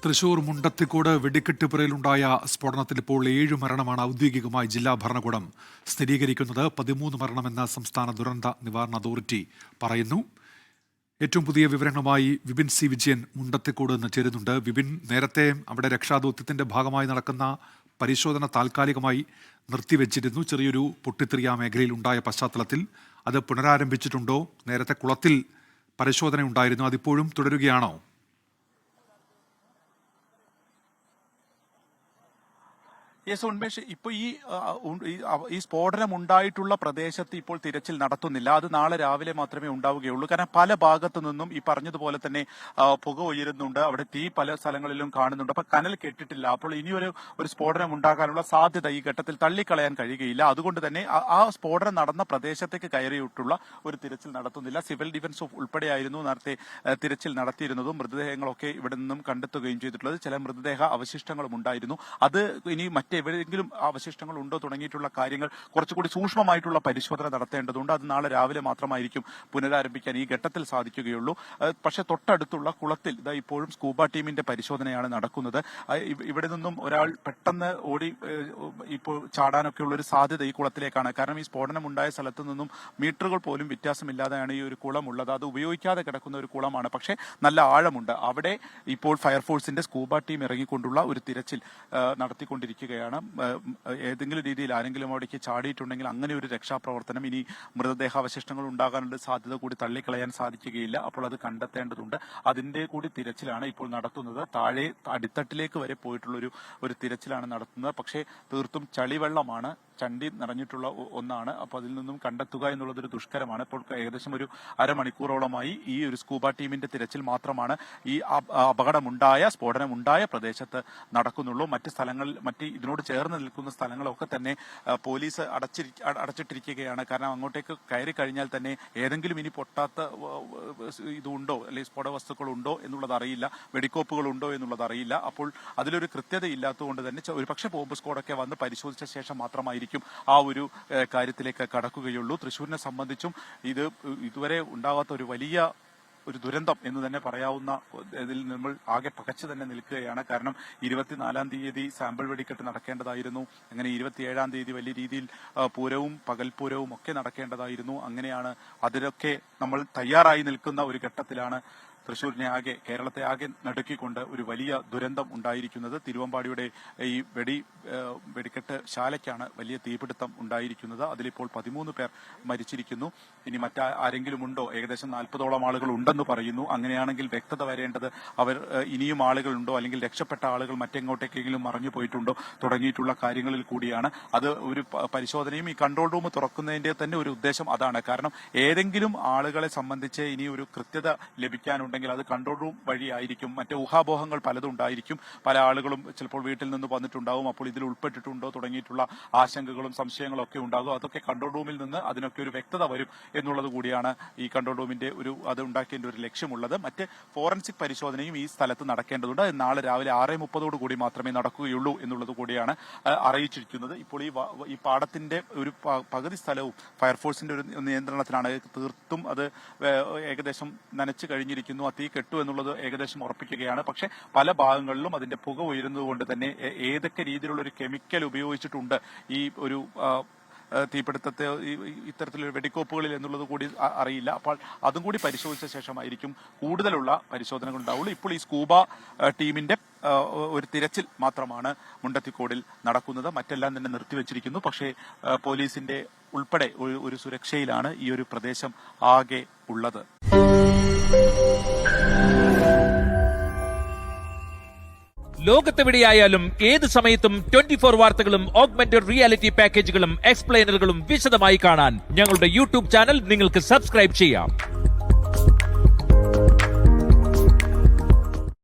തൃശൂർ മുണ്ടത്തിക്കോട് വെടിക്കെട്ടുപുരയിലുണ്ടായ സ്ഫോടനത്തിൽ ഇപ്പോൾ 7 മരണമാണ് ഔദ്യോഗികമായി ജില്ലാ ഭരണകൂടം സ്ഥിരീകരിക്കുന്നത്. 13 മരണമെന്ന സംസ്ഥാന ദുരന്ത നിവാരണ അതോറിറ്റി പറയുന്നു. ഏറ്റവും പുതിയ വിവരങ്ങളുമായി വിപിൻ സി വിജയൻ മുണ്ടത്തിക്കോട് നിന്ന് ചേരുന്നുണ്ട്. വിപിൻ, നേരത്തെ അവിടെ രക്ഷാദൗത്യത്തിന്റെ ഭാഗമായി നടക്കുന്ന പരിശോധന താൽക്കാലികമായി നിർത്തിവെച്ചിരുന്നു. ചെറിയൊരു പൊട്ടിത്തെറി ആ മേഖലയിൽ ഉണ്ടായ പശ്ചാത്തലത്തിൽ അത് പുനരാരംഭിച്ചിട്ടുണ്ടോ? നേരത്തെ കുളത്തിൽ പരിശോധന ഉണ്ടായിരുന്നു, അതിപ്പോഴും തുടരുകയാണോ? യെസ് ഉന്മേഷ്, ഇപ്പൊ ഈ സ്ഫോടനം ഉണ്ടായിട്ടുള്ള പ്രദേശത്ത് ഇപ്പോൾ തിരച്ചിൽ നടത്തുന്നില്ല. അത് നാളെ രാവിലെ മാത്രമേ ഉണ്ടാവുകയുള്ളൂ. കാരണം പല ഭാഗത്തു നിന്നും ഈ പറഞ്ഞതുപോലെ തന്നെ പുക ഉയരുന്നുണ്ട്, അവിടെ തീ പല സ്ഥലങ്ങളിലും കാണുന്നുണ്ട്. അപ്പൊ കനൽ കെട്ടിട്ടില്ല. അപ്പോൾ ഇനിയൊരു സ്ഫോടനം ഉണ്ടാകാനുള്ള സാധ്യത ഈ ഘട്ടത്തിൽ തള്ളിക്കളയാൻ കഴിയുകയില്ല. അതുകൊണ്ട് തന്നെ ആ സ്ഫോടനം നടന്ന പ്രദേശത്തേക്ക് കയറിയിട്ടുള്ള ഒരു തിരച്ചിൽ നടത്തുന്നില്ല. സിവിൽ ഡിഫൻസ് ഉൾപ്പെടെയായിരുന്നു നേരത്തെ തിരച്ചിൽ നടത്തിയിരുന്നതും മൃതദേഹങ്ങളൊക്കെ ഇവിടെ നിന്നും കണ്ടെത്തുകയും ചെയ്തിട്ടുള്ളത്. ചില മൃതദേഹ അവശിഷ്ടങ്ങളും ഉണ്ടായിരുന്നു. അത് ഇനി എവിടെയെങ്കിലും അവശിഷ്ടങ്ങൾ ഉണ്ടോ തുടങ്ങിയിട്ടുള്ള കാര്യങ്ങൾ കുറച്ചുകൂടി സൂക്ഷ്മമായിട്ടുള്ള പരിശോധന നടത്തേണ്ടതുണ്ട്. അത് നാളെ രാവിലെ മാത്രമായിരിക്കും പുനരാരംഭിക്കാൻ ഈ ഘട്ടത്തിൽ സാധിക്കുകയുള്ളൂ. പക്ഷെ തൊട്ടടുത്തുള്ള കുളത്തിൽ ഇപ്പോഴും സ്കൂബ ടീമിന്റെ പരിശോധനയാണ് നടക്കുന്നത്. ഇവിടെ നിന്നും ഒരാൾ പെട്ടെന്ന് ഓടി ഇപ്പോൾ ചാടാനൊക്കെയുള്ള ഒരു സാധ്യത ഈ കുളത്തിലേക്കാണ്. കാരണം ഈ സ്ഫോടനം ഉണ്ടായ സ്ഥലത്ത് നിന്നും മീറ്ററുകൾ പോലും വ്യത്യാസമില്ലാതെയാണ് ഈ ഒരു കുളം ഉള്ളത്. അത് ഉപയോഗിക്കാതെ കിടക്കുന്ന ഒരു കുളമാണ്, പക്ഷേ നല്ല ആഴമുണ്ട്. അവിടെ ഇപ്പോൾ ഫയർഫോഴ്സിന്റെ സ്കൂബ ടീം ഇറങ്ങിക്കൊണ്ടുള്ള ഒരു തിരച്ചിൽ നടത്തിക്കൊണ്ടിരിക്കുകയാണ്. ഏതെങ്കിലും രീതിയിൽ ആരെങ്കിലും അവിടേക്ക് ചാടിയിട്ടുണ്ടെങ്കിൽ അങ്ങനെ ഒരു രക്ഷാപ്രവർത്തനം, ഇനി മൃതദേഹാവശിഷ്ടങ്ങൾ ഉണ്ടാകാനുള്ള സാധ്യത കൂടി തള്ളിക്കളയാൻ സാധിക്കുകയില്ല. അപ്പോൾ അത് കണ്ടെത്തേണ്ടതുണ്ട്. അതിന്റെ കൂടി തിരച്ചിലാണ് ഇപ്പോൾ നടത്തുന്നത്. താഴെ അടിത്തട്ടിലേക്ക് വരെ പോയിട്ടുള്ള ഒരു തിരച്ചിലാണ് നടത്തുന്നത്. പക്ഷേ തീർത്തും ചളിവെള്ളമാണ്, ചണ്ടി നിറഞ്ഞിട്ടുള്ള ഒന്നാണ്. അപ്പോൾ അതിൽ നിന്നും കണ്ടെത്തുക എന്നുള്ളതൊരു ദുഷ്കരമാണ്. ഇപ്പോൾ ഏകദേശം ഒരു അരമണിക്കൂറോളമായി ഈ ഒരു സ്കൂബ ടീമിന്റെ തിരച്ചിൽ മാത്രമാണ് ഈ സ്ഫോടനമുണ്ടായ പ്രദേശത്ത് നടക്കുന്നുള്ളൂ. മറ്റ് സ്ഥലങ്ങളിൽ, ഇതിനോട് ചേർന്ന് നിൽക്കുന്ന സ്ഥലങ്ങളൊക്കെ തന്നെ പോലീസ് അടച്ചിട്ടിരിക്കുകയാണ്. കാരണം അങ്ങോട്ടേക്ക് കയറി കഴിഞ്ഞാൽ തന്നെ ഏതെങ്കിലും ഇനി പൊട്ടാത്ത ഇതുണ്ടോ അല്ലെങ്കിൽ സ്ഫോടക വസ്തുക്കളുണ്ടോ എന്നുള്ളത് അറിയില്ല, വെടിക്കോപ്പുകൾ ഉണ്ടോ എന്നുള്ളത് അറിയില്ല. അപ്പോൾ അതിലൊരു കൃത്യത ഇല്ലാത്തതുകൊണ്ട് തന്നെ ഒരു പക്ഷേ ബോംബ് സ്ക്വാഡൊക്കെ വന്ന് പരിശോധിച്ച ശേഷം മാത്രമായിരിക്കും ആ ഒരു കാര്യത്തിലേക്ക് കടക്കുകയുള്ളൂ. തൃശ്ശൂരിനെ സംബന്ധിച്ചും ഇതുവരെ ഉണ്ടാവാത്ത ഒരു വലിയ ദുരന്തം എന്ന് തന്നെ പറയാവുന്ന ഇതിൽ നമ്മൾ ആകെ പകച്ചു തന്നെ നിൽക്കുകയാണ്. കാരണം 24-ാം തീയതി സാമ്പിൾ വെടിക്കെട്ട് നടക്കേണ്ടതായിരുന്നു. അങ്ങനെ 27-ാം തീയതി വലിയ രീതിയിൽ പൂരവും പകൽപൂരവും ഒക്കെ നടക്കേണ്ടതായിരുന്നു. അങ്ങനെയാണ് അതിലൊക്കെ നമ്മൾ തയ്യാറായി നിൽക്കുന്ന ഒരു ഘട്ടത്തിലാണ് തൃശ്ശൂരിനെ ആകെ, കേരളത്തെ ആകെ നടുക്കിക്കൊണ്ട് ഒരു വലിയ ദുരന്തം ഉണ്ടായിരിക്കുന്നത്. തിരുവമ്പാടിയുടെ ഈ വെടിക്കെട്ട് ശാലയ്ക്കാണ് വലിയ തീപിടുത്തം ഉണ്ടായിരിക്കുന്നത്. അതിലിപ്പോൾ 13 പേർ മരിച്ചിരിക്കുന്നു. ഇനി മറ്റാരെങ്കിലും ഉണ്ടോ? ഏകദേശം 40ഓളം ആളുകൾ ഉണ്ടെന്ന് പറയുന്നു. അങ്ങനെയാണെങ്കിൽ വ്യക്തത വരേണ്ടത് ഇനിയും ആളുകളുണ്ടോ, അല്ലെങ്കിൽ രക്ഷപ്പെട്ട ആളുകൾ മറ്റെങ്ങോട്ടേക്കെങ്കിലും മറഞ്ഞു പോയിട്ടുണ്ടോ തുടങ്ങിയിട്ടുള്ള കാര്യങ്ങളിൽ കൂടിയാണ്. അത് ഒരു പരിശോധനയും ഈ കൺട്രോൾ റൂം തുറക്കുന്നതിന്റെ തന്നെ ഒരു ഉദ്ദേശം അതാണ്. കാരണം ഏതെങ്കിലും ആളുകളെ സംബന്ധിച്ച് ഇനി ഒരു കൃത്യത ലഭിക്കാനുണ്ട് െങ്കിൽ അത് കൺട്രോൾ റൂം വഴിയായിരിക്കും. മറ്റ് ഊഹാപോഹങ്ങൾ പലതും ഉണ്ടായിരിക്കും. പല ആളുകളും ചിലപ്പോൾ വീട്ടിൽ നിന്ന് വന്നിട്ടുണ്ടാവും. അപ്പോൾ ഇതിൽ ഉൾപ്പെട്ടിട്ടുണ്ടോ തുടങ്ങിയിട്ടുള്ള ആശങ്കകളും സംശയങ്ങളും ഒക്കെ ഉണ്ടാകും. അതൊക്കെ കൺട്രോൾ റൂമിൽ നിന്ന് അതിനൊക്കെ ഒരു വ്യക്തത വരും എന്നുള്ളത് കൂടിയാണ് ഈ കൺട്രോൾ റൂമിന്റെ അത് ഉണ്ടാക്കേണ്ട ഒരു ലക്ഷ്യമുള്ളത്. മറ്റ് ഫോറൻസിക് പരിശോധനയും ഈ സ്ഥലത്ത് നടക്കേണ്ടതുണ്ട്. നാളെ രാവിലെ 6:30 കൂടി മാത്രമേ നടക്കുകയുള്ളൂ എന്നുള്ളത് കൂടിയാണ് അറിയിച്ചിരിക്കുന്നത്. ഇപ്പോൾ ഈ പാടത്തിന്റെ ഒരു പകുതി സ്ഥലവും ഫയർഫോഴ്സിന്റെ ഒരു നിയന്ത്രണത്തിലാണ്. തീർത്തും അത് ഏകദേശം നനച്ചു കഴിഞ്ഞിരിക്കുന്നു. തീ കെട്ടു എന്നുള്ളത് ഏകദേശം ഉറപ്പിക്കുകയാണ്. പക്ഷെ പല ഭാഗങ്ങളിലും അതിന്റെ പുക ഉയരുന്നതുകൊണ്ട് തന്നെ ഏതൊക്കെ രീതിയിലുള്ള ഒരു കെമിക്കൽ ഉപയോഗിച്ചിട്ടുണ്ട് ഈ ഒരു തീപിടുത്തത്തെ ഇത്തരത്തിലൊരു വെടിക്കോപ്പുകളിൽ എന്നുള്ളത് കൂടി അറിയില്ല. അപ്പോൾ അതും കൂടി പരിശോധിച്ച ശേഷമായിരിക്കും കൂടുതലുള്ള പരിശോധനകൾ ഉണ്ടാവുള്ളൂ. ഇപ്പോൾ ഈ സ്കൂബ ടീമിന്റെ ഒരു തിരച്ചിൽ മാത്രമാണ് മുണ്ടത്തിക്കോടിൽ നടക്കുന്നത്. മറ്റെല്ലാം തന്നെ നിർത്തിവെച്ചിരിക്കുന്നു. പക്ഷേ പോലീസിന്റെ ഉൾപ്പെടെ ഒരു സുരക്ഷയിലാണ് ഈ ഒരു പ്രദേശം ആകെ ഉള്ളത്. ലോകത്തെവിടെയായാലും ഏത് സമയത്തും 24 വാർത്തകളും ഓഗ്മെന്റഡ് റിയാലിറ്റി പാക്കേജുകളും എക്സ്പ്ലെയിനറുകളും വിശദമായി കാണാൻ ഞങ്ങളുടെ യൂട്യൂബ് ചാനൽ നിങ്ങൾക്ക് സബ്സ്ക്രൈബ് ചെയ്യാം.